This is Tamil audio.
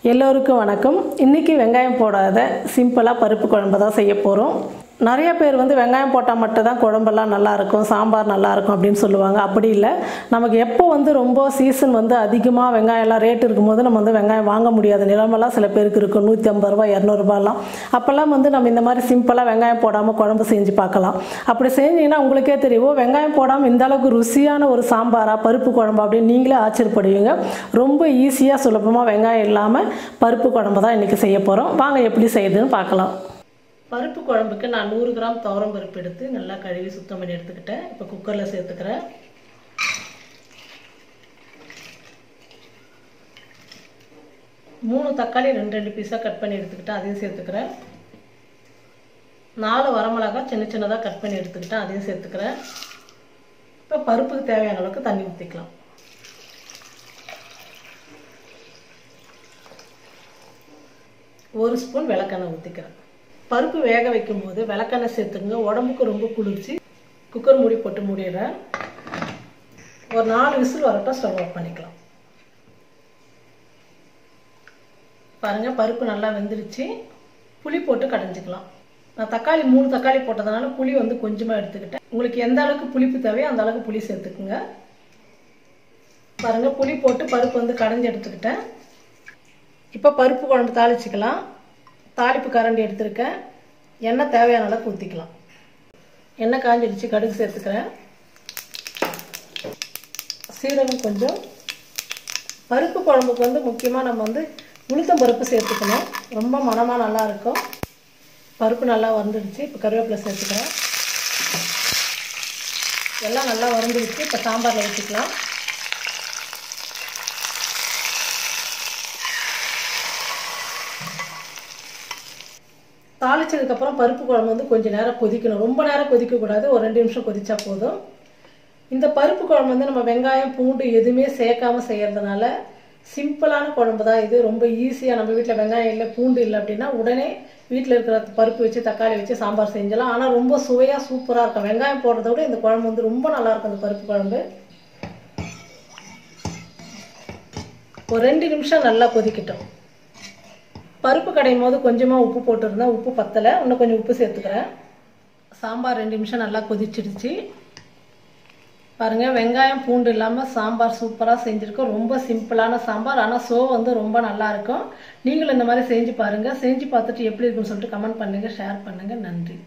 எல்லோருக்கும் வணக்கம். இன்றைக்கி வெங்காயம் போடாத சிம்பிளாக பருப்பு குழம்பு தான் செய்ய போகிறோம். நிறைய பேர் வெங்காயம் போட்டால் மட்டும்தான் குழம்பெல்லாம் நல்லாயிருக்கும், சாம்பார் நல்லாயிருக்கும் அப்படின்னு சொல்லுவாங்க. அப்படி இல்லை, நமக்கு எப்போ ரொம்ப சீசன் அதிகமாக வெங்காயம்லாம் ரேட் இருக்கும்போது நம்ம வெங்காயம் வாங்க முடியாத நிலைமெல்லாம் சில பேருக்கு இருக்கும். 150 ரூபா 200 ரூபாலாம். அப்போல்லாம் நம்ம இந்த மாதிரி சிம்பிளாக வெங்காயம் போடாமல் குழம்பு செஞ்சு பார்க்கலாம். அப்படி செஞ்சிங்கன்னா உங்களுக்கே தெரியும், வெங்காயம் போடாமல் இந்த அளவுக்கு ருசியான ஒரு சாம்பாராக பருப்பு குழம்பு அப்படின்னு நீங்களே ஆச்சரியப்படுவீங்க. ரொம்ப ஈஸியாக சுலபமாக வெங்காயம் இல்லாமல் பருப்பு குழம்பு தான் இன்றைக்கி செய்ய போகிறோம். வாங்க எப்படி செய்யுதுன்னு பார்க்கலாம். பருப்பு குழம்புக்கு நான் 100 கிராம் துவரம் பருப்பு எடுத்து நல்லா கழுவி சுத்தம் பண்ணி எடுத்துக்கிட்டேன். இப்போ குக்கரில் சேர்த்துக்கிறேன். 3 தக்காளி 2 பீஸாக கட் பண்ணி எடுத்துக்கிட்டேன், அதையும் சேர்த்துக்கிறேன். 4 வரமிளகாய் சின்ன சின்னதாக கட் பண்ணி எடுத்துக்கிட்டேன், அதையும் சேர்த்துக்கிறேன். இப்போ பருப்புக்கு தேவையான அளவுக்கு தண்ணி ஊற்றிக்கலாம். ஒரு ஸ்பூன் விளக்கெண்ணெய் ஊற்றிக்கிறேன். பருப்பு வேக வைக்கும் போது விளக்கெண்ணெய் சேர்த்துங்க, உடம்புக்கு ரொம்ப குளிர்ச்சி. குக்கர் மூடி போட்டு மூடிடுறேன். ஒரு 4 விசில் வரட்டும், ஸ்டவ் ஆஃப் பண்ணிக்கலாம். பாருங்கள், பருப்பு நல்லா வெந்துருச்சு. புளி போட்டு கடைஞ்சிக்கலாம். நான் 3 தக்காளி போட்டதுனால புளி கொஞ்சமாக எடுத்துக்கிட்டேன். உங்களுக்கு எந்த அளவுக்கு புளிப்பு தேவையோ அந்த அளவுக்கு புளி சேர்த்துக்குங்க. பாருங்கள், புளி போட்டு பருப்பு கடைஞ்சி எடுத்துக்கிட்டேன். இப்போ பருப்பு குழம்பு தாளிச்சிக்கலாம். தாளிப்பு கரண்டி எடுத்துருக்கேன். எண்ணெய் தேவையான அளவுக்கு ஊற்றிக்கலாம். எண்ணெய் காஞ்சிடுச்சு, கடுகு சேர்த்துக்கிறேன். சீரகம் கொஞ்சம். பருப்பு குழம்புக்கு முக்கியமாக நம்ம உளுத்தம் பருப்பு சேர்த்துக்கணும். ரொம்ப மணமாக நல்லாயிருக்கும். பருப்பு நல்லா வந்துடுச்சு. இப்போ கருவேப்பிலை சேர்த்துக்கிறேன். எல்லாம் நல்லா வந்துடுச்சு. இப்போ சாம்பாரில் ஊற்றிக்கலாம். தாளிச்சதுக்கப்புறம் பருப்பு குழம்பு கொஞ்சம் நேரம் கொதிக்கணும். ரொம்ப நேரம் கொதிக்கக்கூடாது, ஒரு 2 நிமிஷம் கொதிச்சா போதும். இந்த பருப்பு குழம்பு நம்ம வெங்காயம் பூண்டு எதுவுமே சேர்க்காம செய்யறதுனால சிம்பிளான குழம்பு தான் இது. ரொம்ப ஈஸியாக நம்ம வீட்டில் வெங்காயம் இல்லை பூண்டு இல்லை அப்படின்னா உடனே வீட்டில் இருக்கிற பருப்பு வச்சு தக்காளி வச்சு சாம்பார் செஞ்சலாம். ஆனால் ரொம்ப சுவையாக சூப்பராக இருக்கும். வெங்காயம் போடுறத விட இந்த குழம்பு ரொம்ப நல்லாயிருக்கும். இந்த பருப்பு குழம்பு ஒரு 2 நிமிஷம் நல்லா கொதிக்கட்டும். பருப்பு கடையும் போது கொஞ்சமாக உப்பு போட்டுருந்தேன், உப்பு பத்தலை, இன்னும் கொஞ்சம் உப்பு சேர்த்துக்கிறேன். சாம்பார் 2 நிமிஷம் நல்லா கொதிச்சிடுச்சு. பாருங்கள், வெங்காயம் பூண்டு இல்லாமல் சாம்பார் சூப்பராக செஞ்சுருக்கோம். ரொம்ப சிம்பிளான சாம்பார், ஆனால் ரொம்ப நல்லாயிருக்கும். நீங்களும் இந்த மாதிரி செஞ்சு பாருங்கள். செஞ்சு பார்த்துட்டு எப்படி இருக்குன்னு சொல்லிட்டு கமெண்ட் பண்ணுங்கள், ஷேர் பண்ணுங்கள். நன்றி.